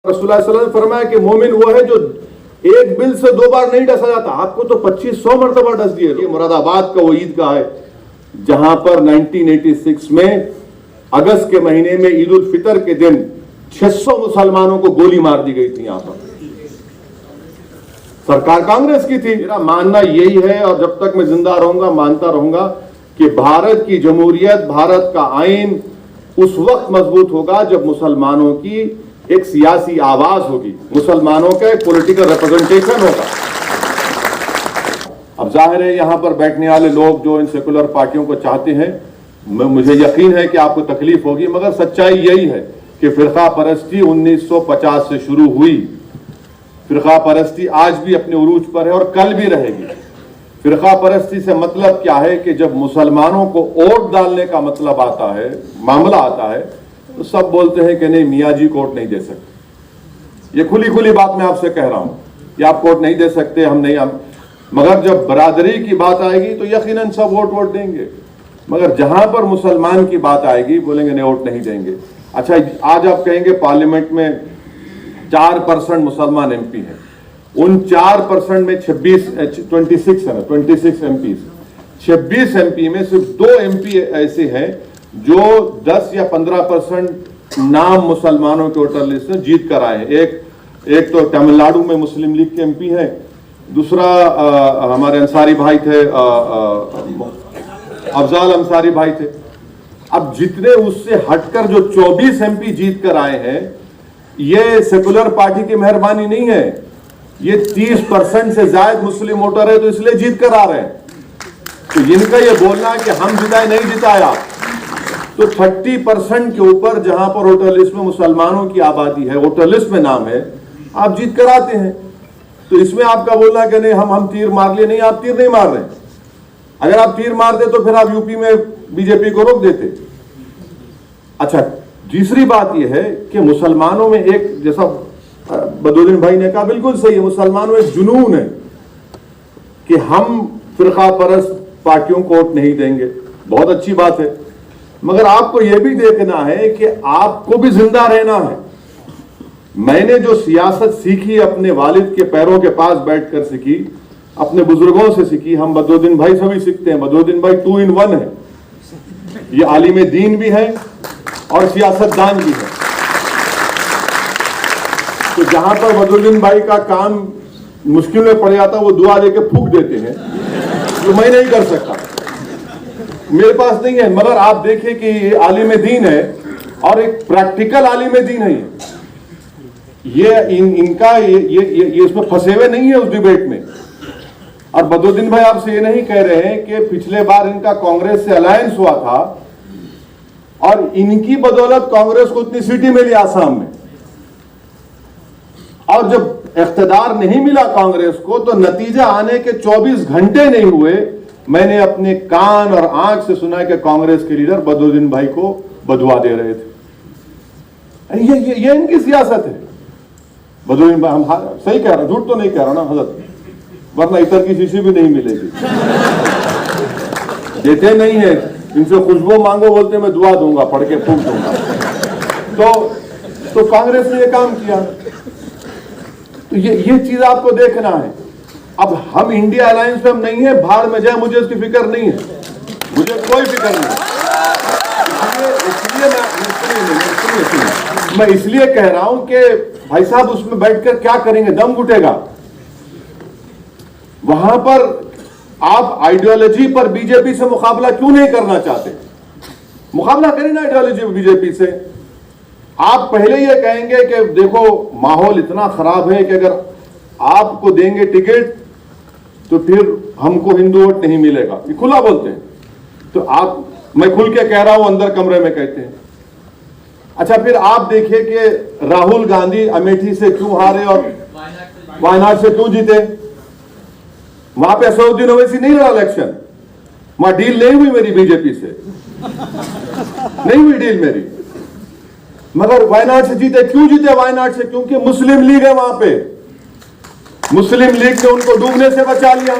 रसूलुल्लाह सल्लल्लाहु अलैहि वसल्लम ने फरमाया कि मोमिन वो है जो एक बिल से 2 बार नहीं डसा जाता। आपको तो 2500 मरतबा डस दिए। ये मुरादाबाद का वो ईदगाह है जहां पर 1986 में अगस्त के महीने में ईद उल फितर के दिन 600 मुसलमानों को गोली मार दी गई थी। यहां पर सरकार कांग्रेस की थी। मेरा मानना यही है और जब तक मैं जिंदा रहूंगा मानता रहूंगा कि भारत की जमहूरियत, भारत का आइन उस वक्त मजबूत होगा जब मुसलमानों की एक सियासी आवाज होगी, मुसलमानों का एक पॉलिटिकल रिप्रेजेंटेशन होगा। अब जाहिर है यहां पर बैठने वाले लोग जो इन सेकुलर पार्टियों को चाहते हैं, मुझे यकीन है कि आपको तकलीफ होगी, मगर सच्चाई यही है कि फिरका परस्ती 1950 से शुरू हुई। फिरका परस्ती आज भी अपने उरूज पर है और कल भी रहेगी। फिरका परस्ती से मतलब क्या है कि जब मुसलमानों को वोट डालने का मतलब आता है, मामला आता है, तो सब बोलते हैं कि नहीं मियाँ जी वोट नहीं दे सकते। ये खुली खुली बात मैं आपसे कह रहा हूं कि आप वोट नहीं दे सकते, हम नहीं मगर जब बरादरी की बात आएगी तो यकीनन सब वोट देंगे। मगर जहां पर मुसलमान की बात आएगी बोलेंगे नहीं वोट नहीं देंगे। अच्छा, आज आप कहेंगे पार्लियामेंट में 4% मुसलमान एमपी हैं, उन 4% में 26 है ना, 26 एमपी, 26 एमपी में सिर्फ 2 एमपी ऐसे हैं जो 10 या 15% नाम मुसलमानों के वोटर लिस्ट में जीत कर आए हैं। एक तो तमिलनाडु में मुस्लिम लीग के एमपी हैं, दूसरा हमारे अंसारी भाई थे, अफजाल अंसारी भाई थे। अब जितने उससे हटकर जो 24 एमपी जीत कर आए हैं, ये सेकुलर पार्टी की मेहरबानी नहीं है, ये 30% से ज्यादा मुस्लिम वोटर है तो इसलिए जीत कर आ रहे हैं। तो इनका ये बोलना कि हम जिताए नहीं जिताया, तो 30% के ऊपर जहां पर वोटर लिस्ट में मुसलमानों की आबादी है, वोटर लिस्ट में नाम है, आप जीत कर आते हैं। तो इसमें आपका बोलना कि नहीं हम तीर मार लिए, नहीं आप तीर नहीं मार रहे। अगर आप तीर मारते तो फिर आप यूपी में बीजेपी को रोक देते। अच्छा, तीसरी बात यह है कि मुसलमानों में एक, जैसा बदरुद्दीन भाई ने कहा बिल्कुल सही है, मुसलमानों में एक जुनून है कि हम फिरका परस्त पार्टियों को वोट नहीं देंगे। बहुत अच्छी बात है, मगर आपको यह भी देखना है कि आपको भी जिंदा रहना है। मैंने जो सियासत सीखी अपने वालिद के पैरों के पास बैठकर सीखी, अपने बुजुर्गों से सीखी, हम बदरुद्दीन भाई से भी सीखते हैं। बदरुद्दीन भाई 2 in 1 है, ये आलिम दीन भी है और सियासतदान भी है। तो जहां पर बदरुद्दीन भाई का काम मुश्किल में पड़ जाता वो दुआ देके फूंक देते हैं, जो मैं नहीं कर सकता, मेरे पास नहीं है। मगर आप देखिए कि ये आलिम दीन है और एक प्रैक्टिकल आलिम दीन है। ये इनका ये इसमें फंसे हुए नहीं है उस डिबेट में। और बदरुद्दीन भाई आपसे ये नहीं कह रहे हैं कि पिछले बार इनका कांग्रेस से अलायंस हुआ था और इनकी बदौलत कांग्रेस को उतनी सीटें मिली आसाम में, और जब इख्तिदार नहीं मिला कांग्रेस को तो नतीजा आने के 24 घंटे नहीं हुए, मैंने अपने कान और आंख से सुना कि कांग्रेस के लीडर बदरुद्दीन भाई को बदुआ दे रहे थे। ये इनकी सियासत है। बदरुद्दीन भाई, हम सही कह रहे हैं, झूठ तो नहीं कह रहा ना हजरत, वरना इतर की शीशी भी नहीं मिलेगी। देते नहीं है, इनसे खुशबू मांगो, बोलते मैं दुआ दूंगा, पढ़ के फूंक दूंगा। तो कांग्रेस ने यह काम किया। तो ये चीज आपको देखना है। अब हम इंडिया अलायंस में हम नहीं है, भाड़ में जाए, मुझे उसकी फिक्र नहीं है, मुझे कोई फिक्र नहीं है। मैं इसलिए कह रहा हूं कि भाई साहब उसमें बैठकर क्या करेंगे, दम घुटेगा। वहां पर आप आइडियोलॉजी पर बीजेपी से मुकाबला क्यों नहीं करना चाहते? मुकाबला करें ना आइडियोलॉजी पर बीजेपी से। आप पहले ये कहेंगे कि देखो माहौल इतना खराब है कि अगर आपको देंगे टिकट तो फिर हमको हिंदू वोट नहीं मिलेगा, ये खुला बोलते हैं। तो आप, मैं खुल के कह रहा हूं, अंदर कमरे में कहते हैं। अच्छा, फिर आप देखिए कि राहुल गांधी अमेठी से क्यों हारे और वायनाड से क्यों जीते? वहां पे असदुद्दीन ओवैसी नहीं लड़ा इलेक्शन, वहां डील नहीं हुई मेरी बीजेपी से, नहीं हुई डील मेरी, मगर वायनाड से जीते। क्यों जीते वायनाड से? क्योंकि मुस्लिम लीग है वहां पे, मुस्लिम लीग ने उनको डूबने से बचा लिया।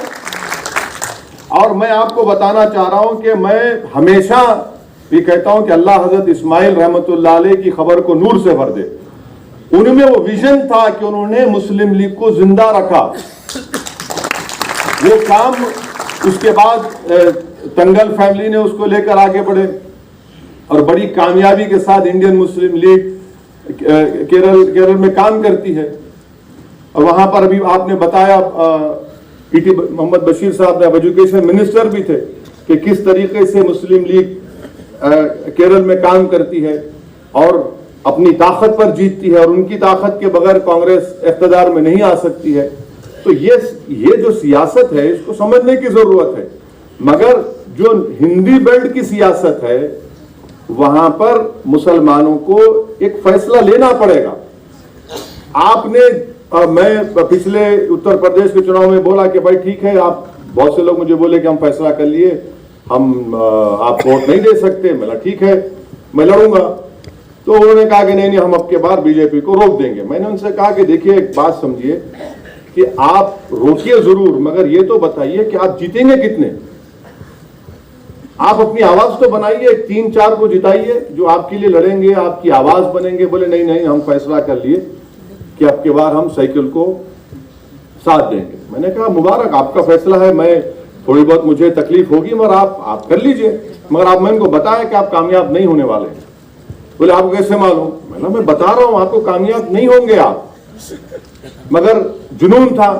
और मैं आपको बताना चाह रहा हूं कि मैं हमेशा ये कहता हूं कि अल्लाह हजरत इस्माइल रहमतुल्लाह अलैह की खबर को नूर से भर दे। उनमें वो विजन था कि उन्होंने मुस्लिम लीग को जिंदा रखा। वो काम उसके बाद तंगल फैमिली ने उसको लेकर आगे बढ़े और बड़ी कामयाबी के साथ इंडियन मुस्लिम लीग केरल में काम करती है। और वहां पर अभी आपने बताया पीटी मोहम्मद बशीर साहब ने एजुकेशन मिनिस्टर भी थे कि किस तरीके से मुस्लिम लीग केरल में काम करती है और अपनी ताकत पर जीतती है, और उनकी ताकत के बगैर कांग्रेस इख्तिदार में नहीं आ सकती है। तो ये जो सियासत है इसको समझने की जरूरत है। मगर जो हिंदी बेल्ट की सियासत है वहां पर मुसलमानों को एक फैसला लेना पड़ेगा। मैं पिछले उत्तर प्रदेश के चुनाव में बोला कि भाई ठीक है, आप बहुत से लोग मुझे बोले कि हम फैसला कर लिए, हम आप वोट नहीं दे सकते। मैं ठीक है, मैं लड़ूंगा। तो उन्होंने कहा कि नहीं, हम अब के बार बीजेपी को रोक देंगे। मैंने उनसे कहा कि देखिए, एक बात समझिए कि आप रोकिए जरूर, मगर ये तो बताइए कि आप जीतेंगे कितने। आप अपनी आवाज तो बनाइए, 3-4 को जिताइए जो आपके लिए लड़ेंगे, आपकी आवाज बनेंगे। बोले नहीं, हम फैसला कर लिए कि अब के बार हम साइकिल को साथ देंगे। मैंने कहा मुबारक, आपका फैसला है, मैं थोड़ी बहुत मुझे तकलीफ होगी मगर आप कर लीजिए, मगर आप मैं इनको बताया कि आप कामयाब नहीं होने वाले। बोले आपको कैसे मालूम? मैं बता रहा हूं आपको कामयाब नहीं होंगे आप। मगर जुनून था,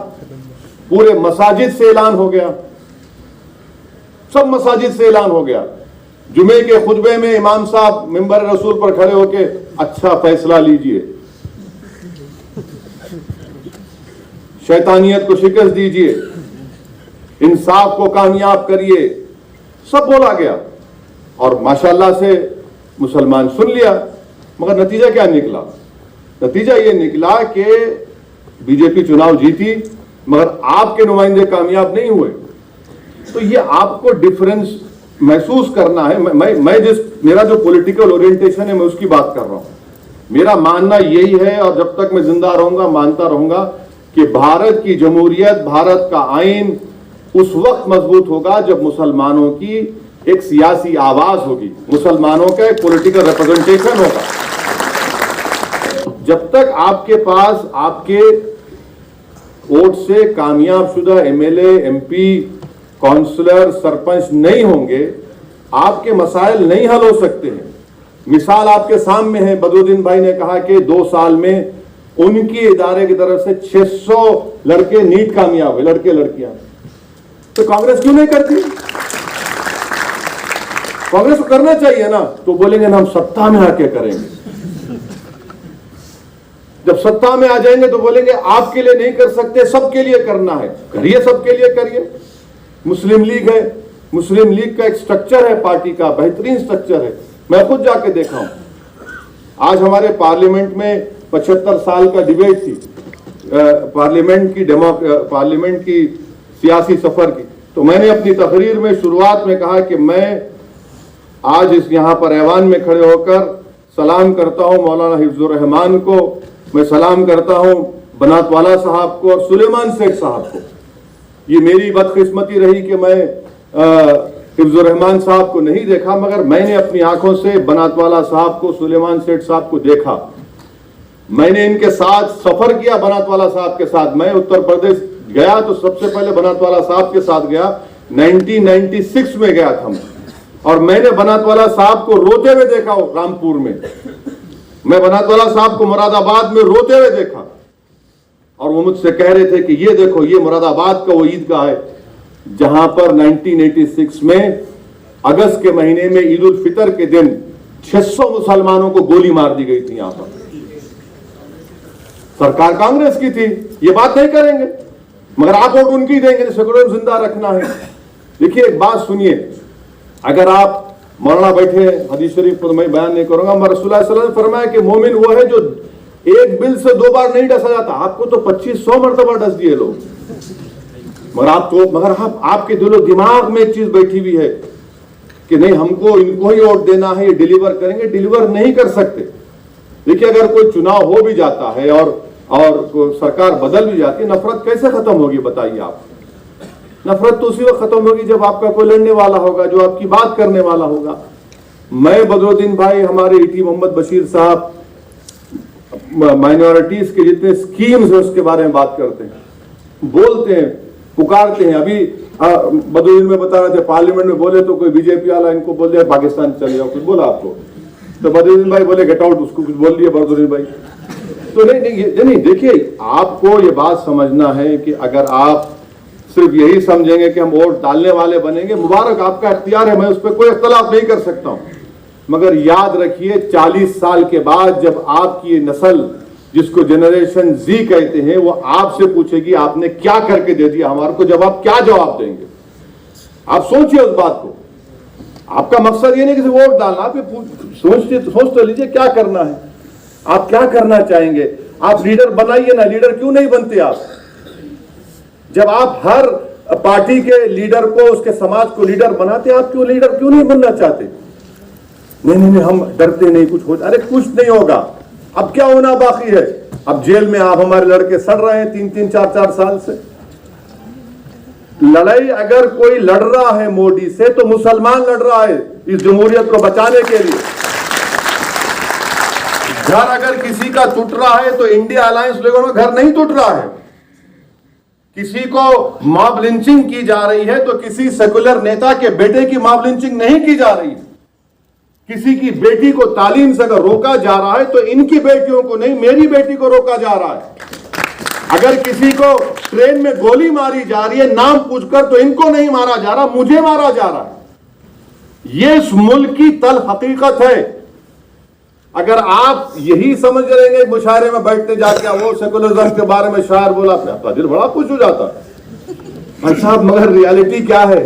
पूरे मसाजिद से ऐलान हो गया, सब मसाजिद से ऐलान हो गया। जुमे के खुतबे में इमाम साहब मिंबर रसूल पर खड़े होके अच्छा फैसला लीजिए, शैतानियत को शिकस्त दीजिए, इंसाफ को कामयाब करिए, सब बोला गया। और माशाल्लाह से मुसलमान सुन लिया। मगर नतीजा क्या निकला? नतीजा ये निकला कि बीजेपी चुनाव जीती मगर आपके नुमाइंदे कामयाब नहीं हुए। तो ये आपको डिफरेंस महसूस करना है। मेरा जो पॉलिटिकल ओरिएंटेशन है मैं उसकी बात कर रहा हूं। मेरा मानना यही है और जब तक मैं जिंदा रहूंगा मानता रहूंगा कि भारत की जमहूरियत, भारत का आइन उस वक्त मजबूत होगा जब मुसलमानों की एक सियासी आवाज होगी, मुसलमानों का एक पॉलिटिकल रिप्रेजेंटेशन होगा। जब तक आपके पास आपके वोट से कामयाब शुदा एमएलए, एमपी, काउंसलर, सरपंच नहीं होंगे, आपके मसाइल नहीं हल हो सकते हैं। मिसाल आपके सामने है, बदरुद्दीन भाई ने कहा कि 2 साल में उनके इदारे की तरफ से 600 लड़के नीट कामयाब हुए, लड़के लड़कियां। तो कांग्रेस क्यों नहीं करती? कांग्रेस को करना चाहिए ना। तो बोलेंगे ना हम सत्ता में आके करेंगे। जब सत्ता में आ जाएंगे तो बोलेंगे आपके लिए नहीं कर सकते, सबके लिए करना है। करिए, सबके लिए करिए। मुस्लिम लीग है, मुस्लिम लीग का एक स्ट्रक्चर है, पार्टी का बेहतरीन स्ट्रक्चर है। मैं खुद जाके देखा हूं। आज हमारे पार्लियामेंट में 75 साल का डिबेट थी, पार्लियामेंट की सियासी सफर की। तो मैंने अपनी तकरीर में शुरुआत में कहा कि मैं आज इस यहाँ पर ऐवान में खड़े होकर सलाम करता हूँ मौलाना हिफ्जुर रहमान को, मैं सलाम करता हूँ बनात वाला साहब को और सुलेमान सेठ साहब को। ये मेरी बदकिस्मती रही कि मैं हिफ्जुर रहमान साहब को नहीं देखा, मगर मैंने अपनी आंखों से बनात वाला साहब को, सुलेमान सेठ साहब को देखा। मैंने इनके साथ सफर किया, बनात वाला साहब के साथ। मैं उत्तर प्रदेश गया तो सबसे पहले बनात वाला साहब के साथ गया, 1996 में गया था और मैंने बनात वाला साहब को रोते हुए देखा रामपुर में। मैं बनात वाला साहब को मुरादाबाद में रोते हुए देखा और वो मुझसे कह रहे थे कि ये देखो, ये मुरादाबाद का वो ईदगाह है जहां पर 1986 में अगस्त के महीने में ईद उल फितर के दिन 600 मुसलमानों को गोली मार दी गई थी। यहां पर सरकार कांग्रेस की थी, ये बात नहीं करेंगे, मगर आप वोट उनकी देंगे, सेकुलर जिंदा रखना है। देखिए एक बात सुनिए, अगर आप मौलाना बैठे, हदीस शरीफ को तो मैं बयान नहीं करूंगा, मगर रसूलुल्लाह सल्लल्लाहु अलैहि वसल्लम ने फरमाया कि मोमिन वो है जो एक बिल से 2 बार नहीं डसा जाता। आपको तो 2500 मरतबा डस दिए लोग, मगर आपके दिलो दिमाग में एक चीज बैठी हुई है कि नहीं हमको इनको ही वोट देना है, ये डिलीवर करेंगे। डिलीवर नहीं कर सकते। देखिए अगर कोई चुनाव हो भी जाता है और सरकार बदल भी जाती है, नफरत कैसे खत्म होगी बताइए आप? नफरत तो उसी वक्त खत्म होगी जब आपका कोई लड़ने वाला होगा, जो आपकी बात करने वाला होगा। मैं, बदरुद्दीन भाई, हमारे ईटी मोहम्मद बशीर साहब, माइनॉरिटीज के जितने स्कीम्स है उसके बारे में बात करते हैं, बोलते हैं, पुकारते हैं। अभी बदरुद्दीन में बता रहे थे, पार्लियामेंट में बोले तो कोई बीजेपी वाला इनको बोल दिया पाकिस्तान चले जाओ, कुछ बोला आपको तो बदरुद्दीन भाई बोले गेट आउट, उसको कुछ बोल दिया बदरुद्दीन भाई। तो नहीं देखिए, आपको ये बात समझना है कि अगर आप सिर्फ यही समझेंगे कि हम वोट डालने वाले बनेंगे, मुबारक, आपका इख्तियार है, मैं उस पर कोई इख्तलाफ नहीं कर सकता हूं, मगर याद रखिए 40 साल के बाद जब आपकी ये नस्ल, जिसको जनरेशन जी कहते हैं, वो आपसे पूछेगी आपने क्या करके दे दिया हमारे को, जब आप क्या जवाब देंगे? आप सोचिए उस बात को। आपका मकसद ये नहीं कि वोट डालना, आप सोच तो लीजिए क्या करना है, आप क्या करना चाहेंगे। आप लीडर बनाइए ना, लीडर क्यों नहीं बनते आप? जब आप हर पार्टी के लीडर को, उसके समाज को लीडर बनाते, आप क्यों लीडर क्यों नहीं बनना चाहते? नहीं हम डरते नहीं, कुछ हो, अरे कुछ नहीं होगा। अब क्या होना बाकी है? अब जेल में आप हमारे लड़के सड़ रहे हैं 3-3, 4-4 साल से। लड़ाई अगर कोई लड़ रहा है मोदी से, तो मुसलमान लड़ रहा है इस जमहूरियत को बचाने के लिए। घर अगर किसी का टूट रहा है तो इंडिया अलायंस लोगों में घर नहीं टूट रहा है। किसी को मॉब लिंचिंग की जा रही है तो किसी सेकुलर नेता के बेटे की मॉब लिंचिंग नहीं की जा रही है। किसी की बेटी को तालीम से अगर रोका जा रहा है तो इनकी बेटियों को नहीं, मेरी बेटी को रोका जा रहा है। अगर किसी को ट्रेन में गोली मारी जा रही है नाम पूछकर, तो इनको नहीं मारा जा रहा, मुझे मारा जा रहा है। ये इस मुल्क की तल हकीकत है। अगर आप यही समझ लेंगे मुशायरे में बैठते जाके वो सेकुलरिज्म के बारे में शायर बोला, आपका दिल बड़ा खुश हो जाता है साहब, मगर रियलिटी क्या है?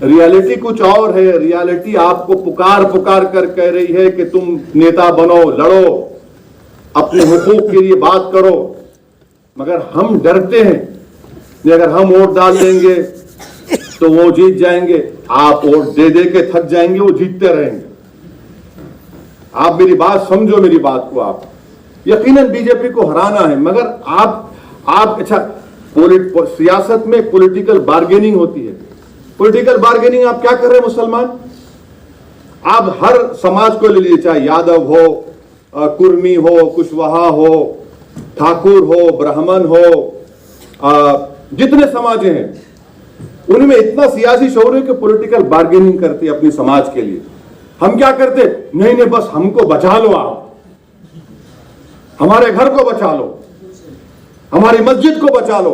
रियलिटी कुछ और है। रियलिटी आपको पुकार पुकार कर कह रही है कि तुम नेता बनो, लड़ो, अपने हुकूक के लिए बात करो, मगर हम डरते हैं कि अगर हम वोट डाल देंगे तो वो जीत जाएंगे। आप वोट दे दे के थक जाएंगे, वो जीतते रहेंगे। आप मेरी बात समझो, मेरी बात को। आप यकीनन बीजेपी को हराना है, मगर आप अच्छा, सियासत में पॉलिटिकल बार्गेनिंग होती है। पॉलिटिकल बार्गेनिंग आप क्या कर रहे हैं मुसलमान? आप हर समाज को ले लीजिए, चाहे यादव हो, कुर्मी हो, कुशवाहा हो, ठाकुर हो, ब्राह्मण हो, जितने समाज हैं उनमें इतना सियासी शौर्य है कि पॉलिटिकल बार्गेनिंग करते हैं अपने समाज के लिए। हम क्या करते? नहीं बस हमको बचा लो, आप हमारे घर को बचा लो, हमारी मस्जिद को बचा लो।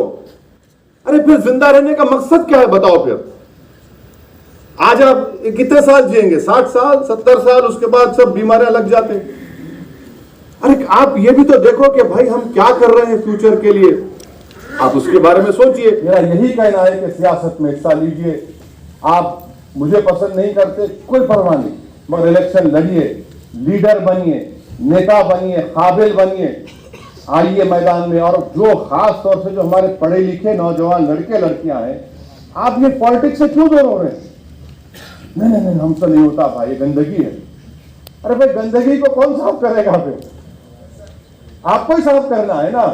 अरे फिर जिंदा रहने का मकसद क्या है बताओ? फिर आज आप कितने साल जिएंगे? 60 साल, 70 साल, उसके बाद सब बीमारियां लग जाते हैं। अरे आप ये भी तो देखो कि भाई हम क्या कर रहे हैं फ्यूचर के लिए, आप उसके बारे में सोचिए। मेरा यही कहना है कि सियासत में हिस्सा लीजिए। आप मुझे पसंद नहीं करते, कोई परवाह नहीं, मगर इलेक्शन लड़िए, लीडर बनिए, नेता बनिए, काबिल बनिए, आइए मैदान में। और जो खास तौर से जो हमारे पढ़े लिखे नौजवान लड़के लड़कियां हैं, आप ये पॉलिटिक्स से क्यों दूर हो रहे हैं? नहीं हमसे नहीं होता भाई, ये गंदगी है। अरे भाई गंदगी को कौन साफ करेगा? फिर आपको ही साफ करना है ना।